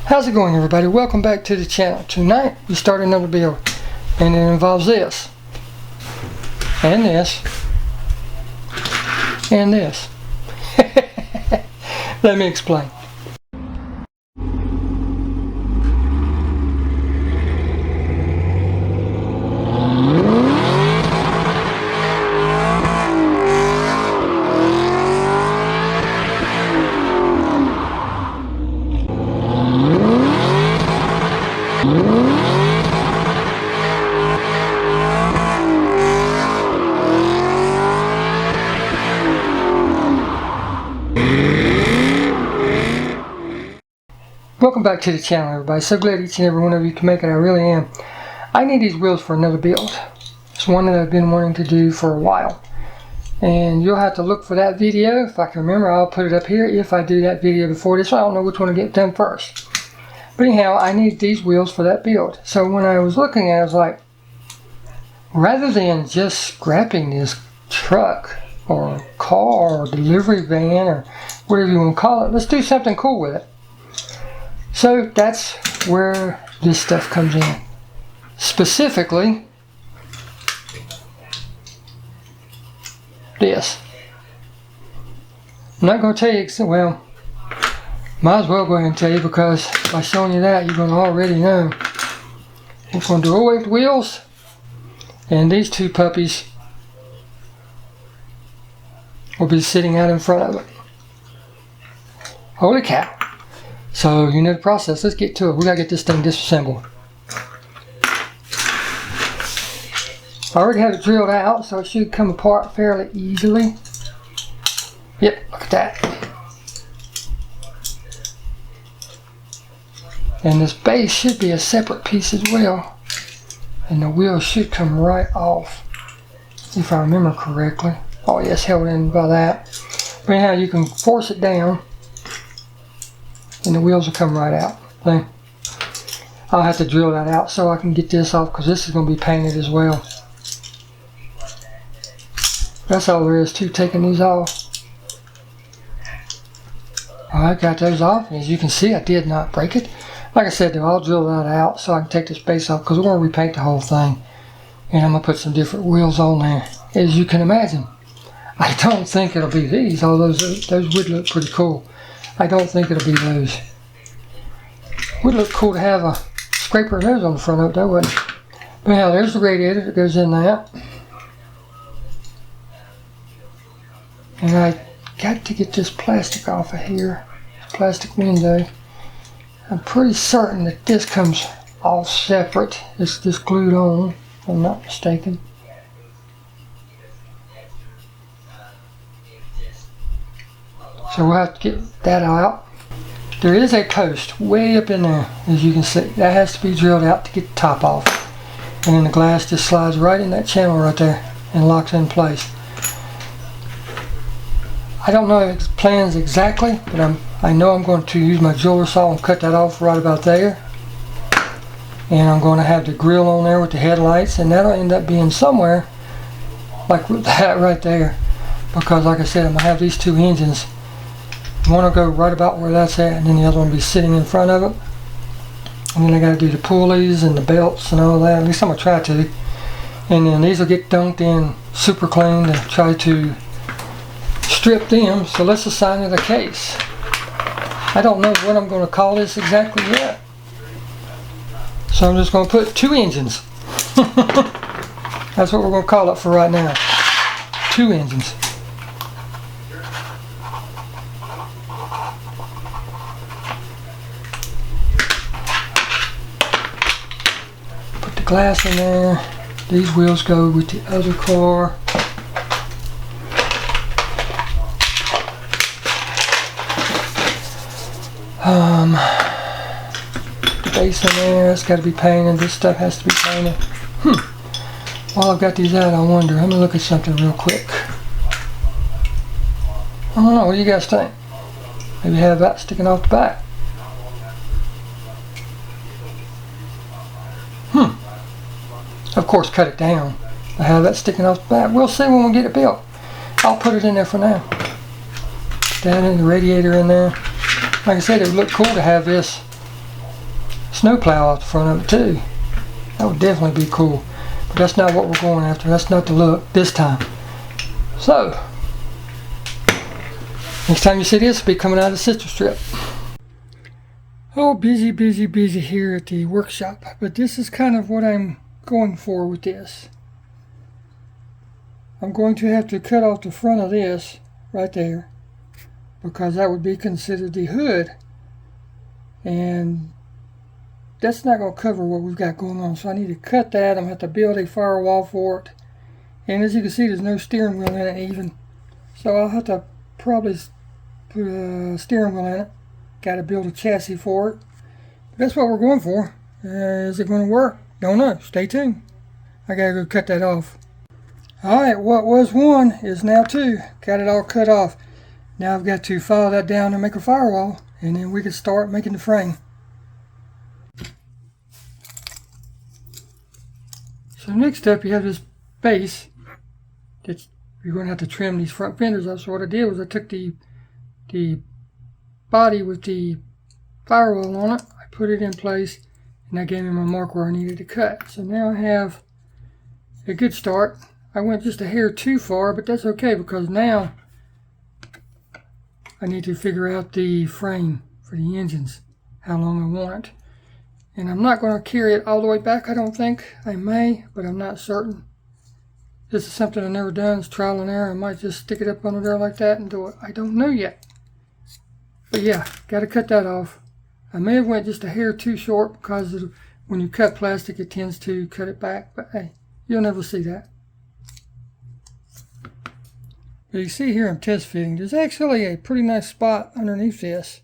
How's it going, everybody? Welcome back to the channel. Tonight we start another build, and it involves this and this and this. Let me explain. Welcome back to the channel, everybody. So glad each and every one of you can make it. I really am. I need these wheels for another build. It's one that I've been wanting to do for a while. And you'll have to look for that video. If I can remember, I'll put it up here if I do that video before this. I don't know which one to get done first. But anyhow, I need these wheels for that build. So when I was looking at it, I was like, rather than just scrapping this truck or car or delivery van or whatever you want to call it, let's do something cool with it. So that's where this stuff comes in. Specifically, this. I'm not going to tell you, well, might as well go ahead and tell you, because by showing you that, you're going to already know. We're going to do away with wheels, and these two puppies will be sitting out in front of it. Holy cow. So, you know the process. Let's get to it. We gotta get this thing disassembled. I already have it drilled out, so it should come apart fairly easily. Yep, look at that. And this base should be a separate piece as well. And the wheel should come right off, if I remember correctly. Oh yes, held in by that. But anyhow, you can force it down, and the wheels will come right out. See? I'll have to drill that out so I can get this off, because this is going to be painted as well. That's all there is to taking these off. I got those off, and as you can see, I did not break it. Like I said, though, I'll drill that out so I can take this base off, because we're going to repaint the whole thing. And I'm going to put some different wheels on there, as you can imagine. I don't think it'll be these, although those would look pretty cool. I don't think it'll be those. Would look cool to have a scraper of those on the front of it, though, wouldn't it? But anyhow, there's the radiator that goes in that. And I got to get this plastic off of here. This plastic window. I'm pretty certain that this comes all separate. It's just glued on, if I'm not mistaken. So we'll have to get that out. There is a post way up in there, as you can see. That has to be drilled out to get the top off. And then the glass just slides right in that channel right there and locks in place. I don't know the plans exactly, but I know I'm going to use my jeweler saw and cut that off right about there. And I'm going to have the grill on there with the headlights, and that'll end up being somewhere like with that right there. Because like I said, I'm going to have these two engines. One will go right about where that's at, and then the other one will be sitting in front of it. And then I got to do the pulleys and the belts and all that. At least I'm going to try to. And then these will get dunked in super clean to try to strip them. So let's assign it a case. I don't know what I'm going to call this exactly yet. So I'm just going to put two engines. That's what we're going to call it for right now. Two engines. Glass in there. These wheels go with the other car. The base in there, it's got to be painted. This stuff has to be painted. While I've got these out, I wonder, let me look at something real quick. I don't know, what do you guys think? Maybe have that sticking off the back. Of course, cut it down. I have that sticking off the back. We'll see when we get it built. I'll put it in there for now. Put that in the radiator in there. Like I said, it would look cool to have this snowplow off the front of it too. That would definitely be cool. But that's not what we're going after. That's not the look this time. So, next time you see this, it'll be coming out of the sister strip. Oh, busy, busy, busy here at the workshop. But this is kind of what I'm going for with this. I'm going to have to cut off the front of this right there, because that would be considered the hood. And that's not going to cover what we've got going on. So I need to cut that. I'm going to have to build a firewall for it. And as you can see, there's no steering wheel in it even. So I'll have to probably put a steering wheel in it. Got to build a chassis for it. But that's what we're going for. Is it going to work? Don't know. Stay tuned. I got to go cut that off. Alright, what was one is now two. Got it all cut off. Now I've got to file that down and make a firewall. And then we can start making the frame. So next up, you have this base. That's, you're going to have to trim these front fenders up. So what I did was I took the body with the firewall on it. I put it in place, and that gave me my mark where I needed to cut. So now I have a good start. I went just a hair too far, but that's okay, because now I need to figure out the frame for the engines, how long I want it. And I'm not going to carry it all the way back, I don't think. I may, but I'm not certain. This is something I've never done. It's trial and error. I might just stick it up under there like that and do it. I don't know yet. But yeah, got to cut that off. I may have went just a hair too short, because when you cut plastic, it tends to cut it back. But hey, you'll never see that. But you see here I'm test fitting. There's actually a pretty nice spot underneath this,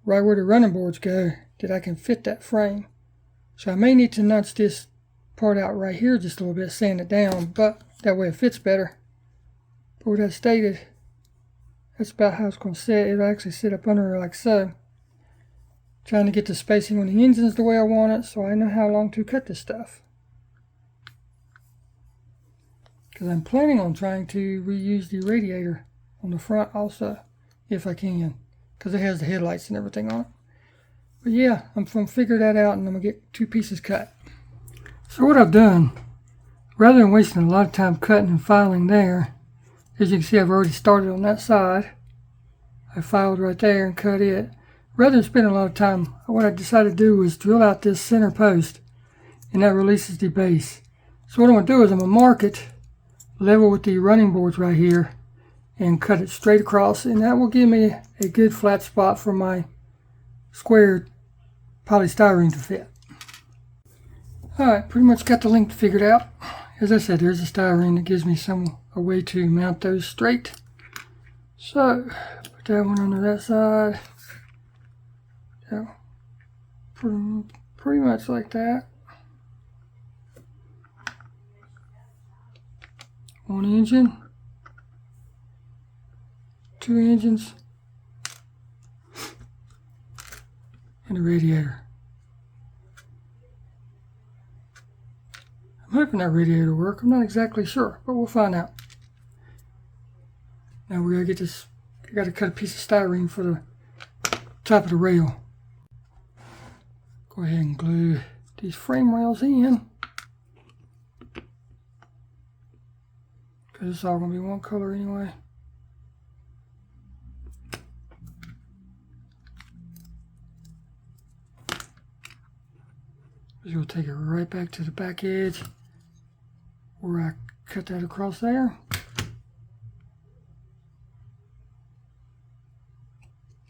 right where the running boards go, that I can fit that frame. So I may need to notch this part out right here just a little bit, sand it down, but that way it fits better. But with that stated, that's about how it's going to sit. It'll actually sit up under like so. Trying to get the spacing on the engines the way I want it, so I know how long to cut this stuff. Because I'm planning on trying to reuse the radiator on the front also, if I can, because it has the headlights and everything on it. But yeah, I'm going to figure that out, and I'm going to get two pieces cut. So what I've done, rather than wasting a lot of time cutting and filing there, as you can see, I've already started on that side. I filed right there and cut it. Rather than spending a lot of time, what I decided to do was drill out this center post, and that releases the base. So what I'm going to do is I'm going to mark it level with the running boards right here and cut it straight across, and that will give me a good flat spot for my square polystyrene to fit. Alright, pretty much got the length figured out. As I said, there's a styrene that gives me a way to mount those straight. So, put that one under that side. Yeah, pretty much like that. One engine, two engines, and a radiator. I'm hoping that radiator will work. I'm not exactly sure, but we'll find out. Now we gotta get this. I gotta cut a piece of styrene for the top of the rail. Go ahead and glue these frame rails in, because it's all gonna be one color anyway. Just gonna take it right back to the back edge where I cut that across there.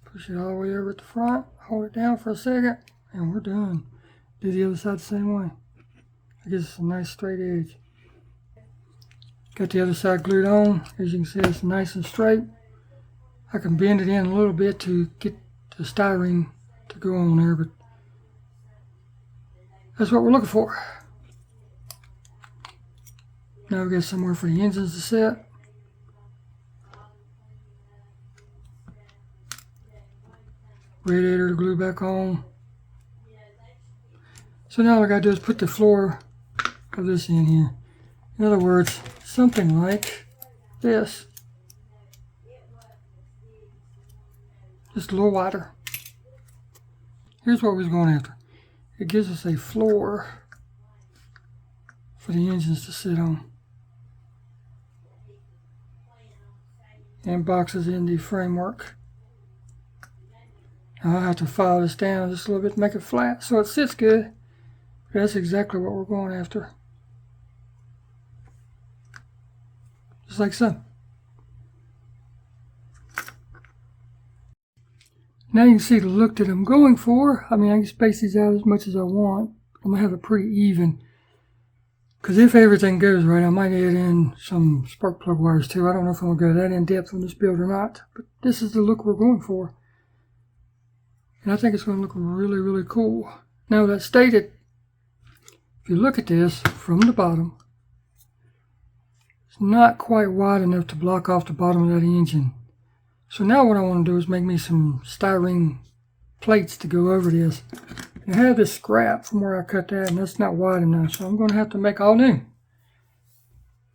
Push it all the way over at the front, hold it down for a second, and we're done. Do the other side the same way. I guess it's a nice straight edge. Got the other side glued on. As you can see, it's nice and straight. I can bend it in a little bit to get the styrene to go on there, but that's what we're looking for. Now we got somewhere for the engines to sit. Radiator to glue back on. So now all I gotta do is put the floor of this in here. In other words, something like this. Just a little wider. Here's what we was going after. it gives us a floor for the engines to sit on. And boxes in the framework. Now I have to file this down just a little bit to make it flat so it sits good. That's exactly what we're going after. Just like so. Now you can see the look that I'm going for. I mean, I can space these out as much as I want. I'm going to have it pretty even. Because if everything goes right, I might add in some spark plug wires too. I don't know if I'm going to go that in depth on this build or not. But this is the look we're going for. And I think it's going to look really, really cool. Now that stated, if you look at this from the bottom, it's not quite wide enough to block off the bottom of that engine. So now what I want to do is make me some styrene plates to go over this. And I have this scrap from where I cut that, and that's not wide enough, so I'm going to have to make all new.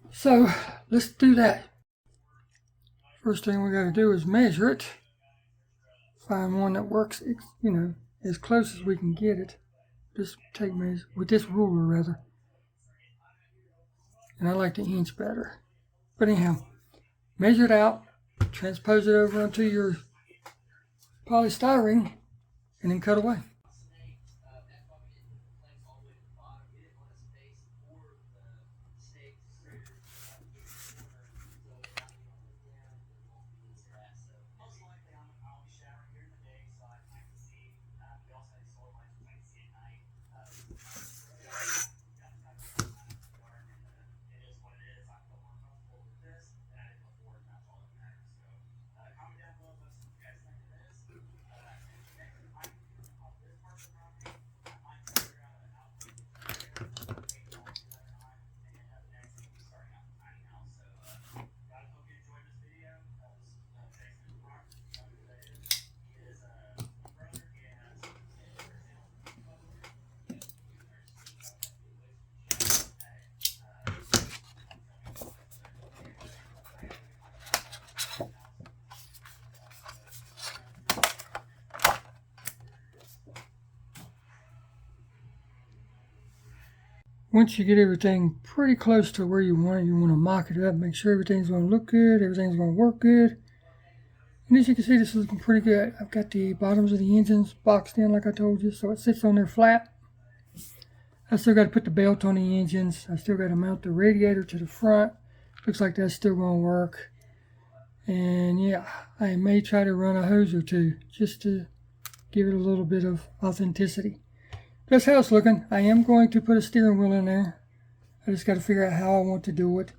So let's do that. First thing we got to do is measure it. Find one that works, you know, as close as we can get it. Just take measure with this ruler rather. And I like the inch better. But anyhow, measure it out. Transpose it over onto your polystyrene and then cut away. Once you get everything pretty close to where you want it, you want to mock it up, make sure everything's going to look good, everything's going to work good. And as you can see, this is looking pretty good. I've got the bottoms of the engines boxed in like I told you, so it sits on there flat. I still got to put the belt on the engines. I still got to mount the radiator to the front. Looks like that's still going to work. And yeah, I may try to run a hose or two just to give it a little bit of authenticity. That's how it's looking. I am going to put a steering wheel in there. I just got to figure out how I want to do it.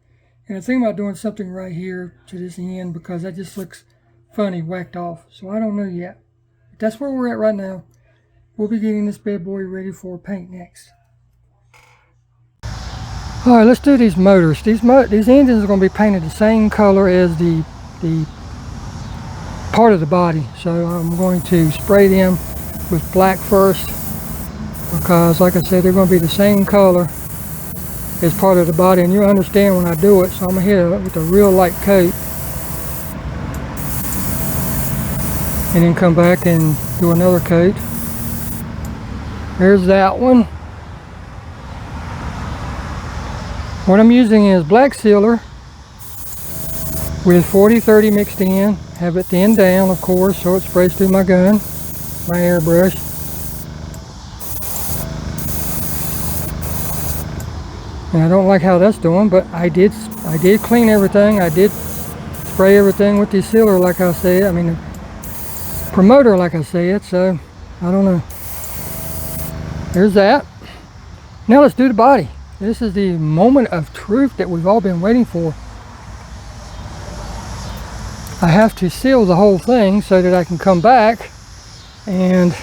And I think about doing something right here to this end because that just looks funny, whacked off. So I don't know yet. But that's where we're at right now. We'll be getting this bad boy ready for paint next. Alright, let's do these motors. These engines are going to be painted the same color as the part of the body. So I'm going to spray them with black first. Because like I said, they're going to be the same color as part of the body, and you'll understand when I do it. So I'm going to hit it with a real light coat and then come back and do another coat. There's that one. What I'm using is black sealer with 40-30 mixed in. Have it thinned down, of course, so it sprays through my gun, my airbrush. And I don't like how that's doing, but I did clean everything. I did spray everything with the sealer, like I said. I mean, the promoter, like I said. So I don't know. There's that. Now let's do the body. This is the moment of truth that we've all been waiting for. I have to seal the whole thing so that I can come back and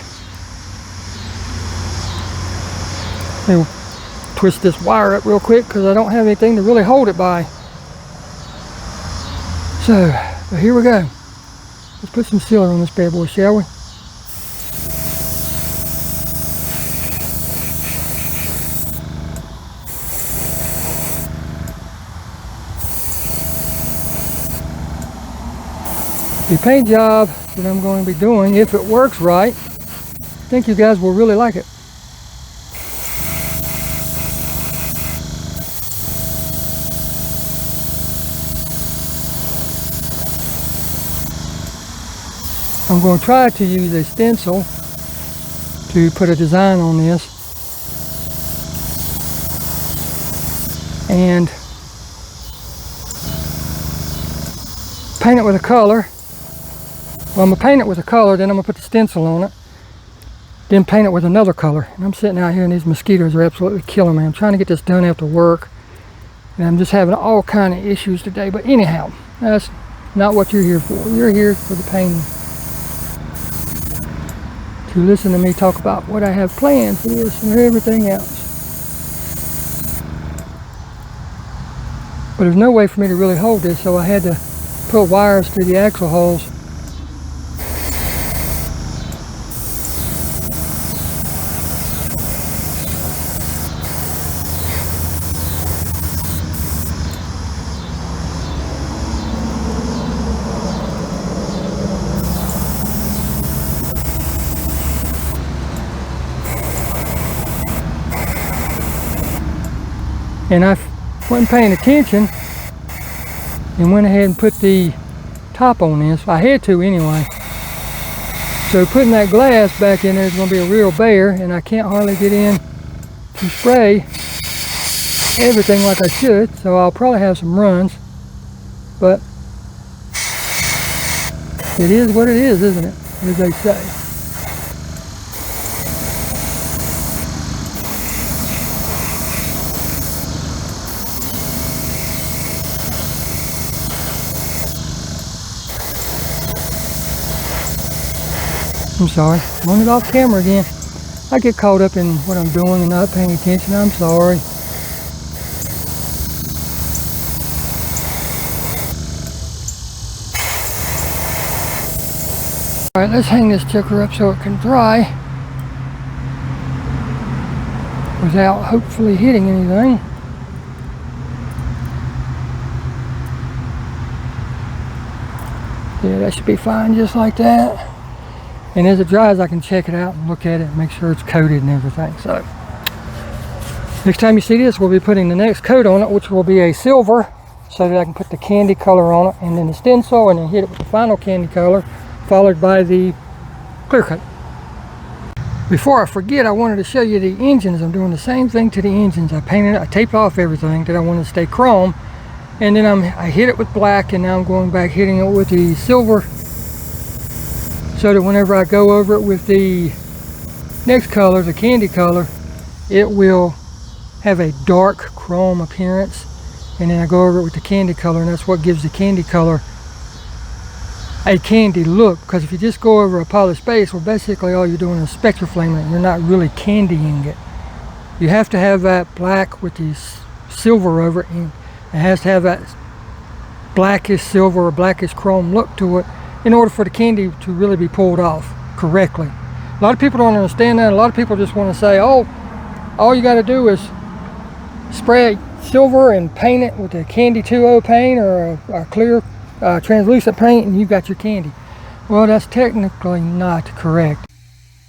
twist this wire up real quick because I don't have anything to really hold it by. So here we go. Let's put some sealer on this bad boy, shall we? The paint job that I'm going to be doing, if it works right, I think you guys will really like it. I'm going to try to use a stencil to put a design on this, and paint it with a color. Well, I'm going to paint it with a color, then I'm going to put the stencil on it, then paint it with another color. And I'm sitting out here and these mosquitoes are absolutely killing me. I'm trying to get this done after work, and I'm just having all kind of issues today. But anyhow, that's not what you're here for. You're here for the painting, to listen to me talk about what I have planned for this and everything else. But there's no way for me to really hold this, so I had to put wires through the axle holes. And I wasn't paying attention and went ahead and put the top on this. I had to anyway. So putting that glass back in there is going to be a real bear, and I can't hardly get in to spray everything like I should, so I'll probably have some runs. But it is what it is, isn't it? As they say. I'm sorry, I'm on it off camera again. I get caught up in what I'm doing and not paying attention. I'm sorry. Alright, let's hang this joker up so it can dry without hopefully hitting anything. Yeah, that should be fine just like that. And as it dries, I can check it out and look at it and make sure it's coated and everything. So next time you see this, we'll be putting the next coat on it, which will be a silver, so that I can put the candy color on it, and then the stencil, and then hit it with the final candy color, followed by the clear coat. Before I forget, I wanted to show you the engines. I'm doing the same thing to the engines. I taped off everything that I wanted to stay chrome, and then I hit it with black, and now I'm going back hitting it with the silver, so that whenever I go over it with the next color, the candy color, it will have a dark chrome appearance, and then I go over it with the candy color, and that's what gives the candy color a candy look. Because if you just go over a polished base, well, basically all you're doing is spectraflaming it. You're not really candying it. You have to have that black with the silver over it, and it has to have that blackish silver or blackish chrome look to it in order for the candy to really be pulled off correctly. A lot of people don't understand that. A lot of people just want to say, oh, all you got to do is spray silver and paint it with a candy 2.0 paint or a clear translucent paint, and you've got your candy. Well, that's technically not correct.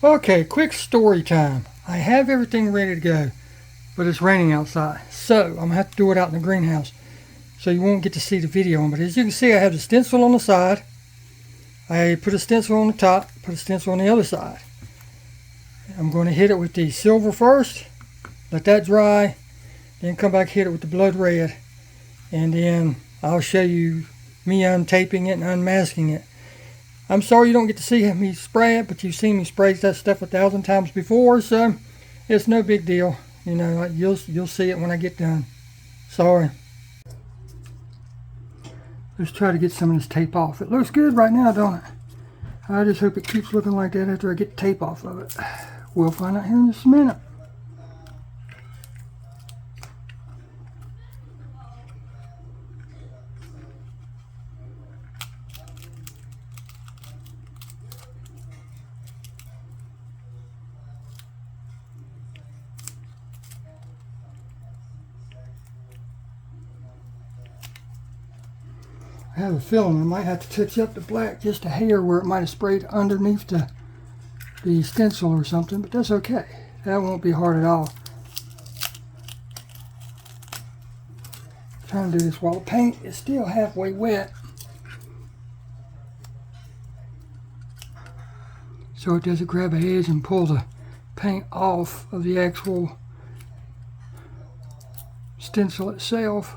Okay, quick story time. I have everything ready to go, but it's raining outside, so I'm gonna have to do it out in the greenhouse, so you won't get to see the video. But as you can see, I have the stencil on the side. I put a stencil on the top, put a stencil on the other side. I'm going to hit it with the silver first, let that dry, then come back hit it with the blood red, and then I'll show you me untaping it and unmasking it. I'm sorry you don't get to see me spray it, but you've seen me spray that stuff 1,000 times before, so it's no big deal. You know, you'll see it when I get done. Sorry. Let's try to get some of this tape off. It looks good right now, don't it? I just hope it keeps looking like that after I get the tape off of it. We'll find out here in just a minute. I have a feeling I might have to touch up the black just a hair where it might have sprayed underneath the stencil or something, but that's okay. That won't be hard at all. I'm trying to do this while the paint is still halfway wet. so it doesn't grab a edge and pull the paint off of the actual stencil itself.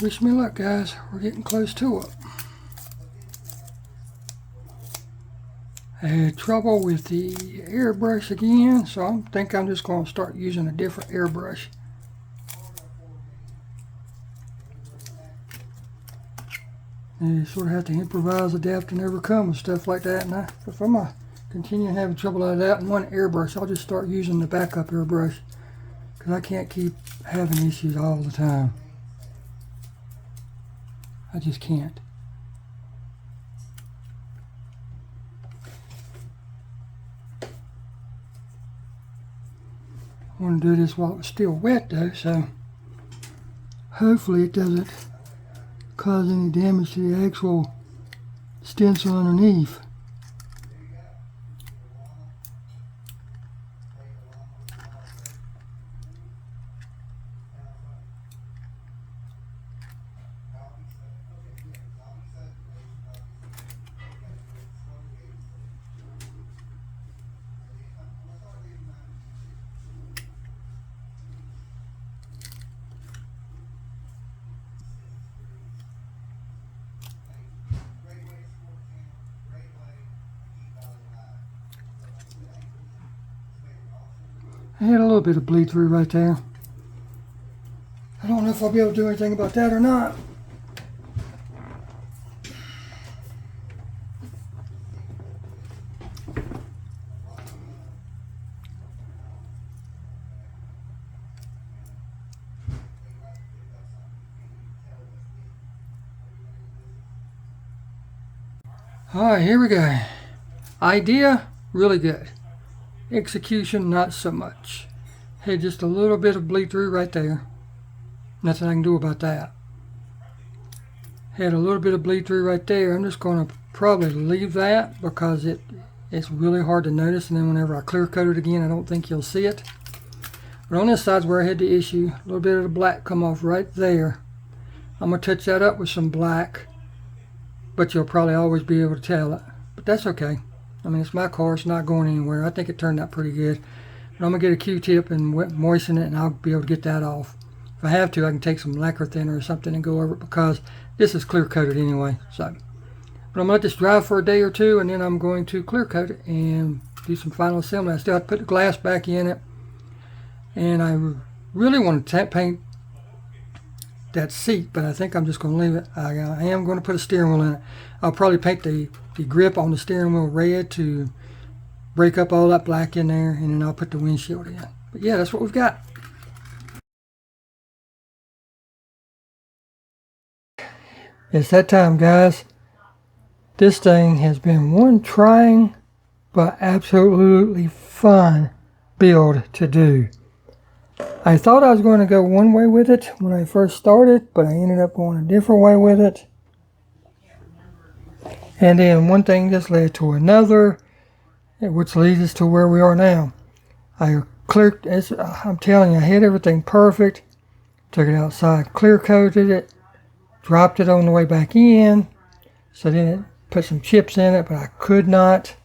Wish me luck, guys. We're getting close to it. I had trouble with the airbrush again, so I think I'm just going to start using a different airbrush. And you sort of have to improvise, adapt, and overcome with stuff like that. And if I'm going to continue having trouble like that in one airbrush, I'll just start using the backup airbrush, because I can't keep having issues all the time. I just can't. I want to do this while it's still wet though, so hopefully it doesn't cause any damage to the actual stencil underneath. I had a little bit of bleed through right there. I don't know if I'll be able to do anything about that or not. Alright, here we go. Idea, really good. Execution, not so much. Had just a little bit of bleed through right there. Nothing I can do about that. Had a little bit of bleed through right there. I'm just going to probably leave that because it's really hard to notice, and then whenever I clear coat it again, I don't think you'll see it. But on this side's where I had the issue. A little bit of the black come off right there. I'm going to touch that up with some black, but you'll probably always be able to tell it. But that's okay. I mean, it's my car, it's not going anywhere. I think it turned out pretty good. But I'm going to get a Q-tip and moisten it, and I'll be able to get that off. If I have to, I can take some lacquer thinner or something and go over it, because this is clear coated anyway. So, but I'm going to let this dry for a day or two, and then I'm going to clear coat it and do some final assembly. I still have to put the glass back in it. And I really want to paint that seat, but I think I'm just going to leave it. I am going to put a steering wheel in it. I'll probably paint the grip on the steering wheel red to break up all that black in there, and then I'll put the windshield in. But yeah, that's what we've got. It's that time, guys. This thing has been one trying but absolutely fun build to do. I thought I was going to go one way with it when I first started, but I ended up going a different way with it. And then one thing just led to another, which leads us to where we are now. I'm telling you, I had everything perfect. Took it outside, clear coated it, dropped it on the way back in. So then it put some chips in it, but I could not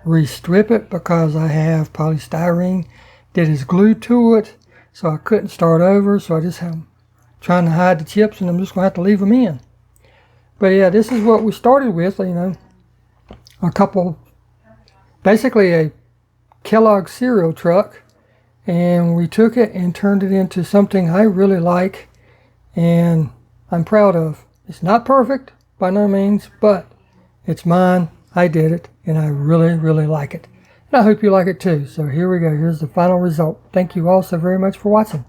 re-strip it because I have polystyrene that is glued to it. So I couldn't start over, so I just am trying to hide the chips, and I'm just going to have to leave them in. But yeah, this is what we started with, you know, basically a Kellogg cereal truck, and we took it and turned it into something I really like and I'm proud of. It's not perfect by no means, but it's mine. I did it, and I really, really like it. And I hope you like it too. So here we go. Here's the final result. Thank you all so very much for watching.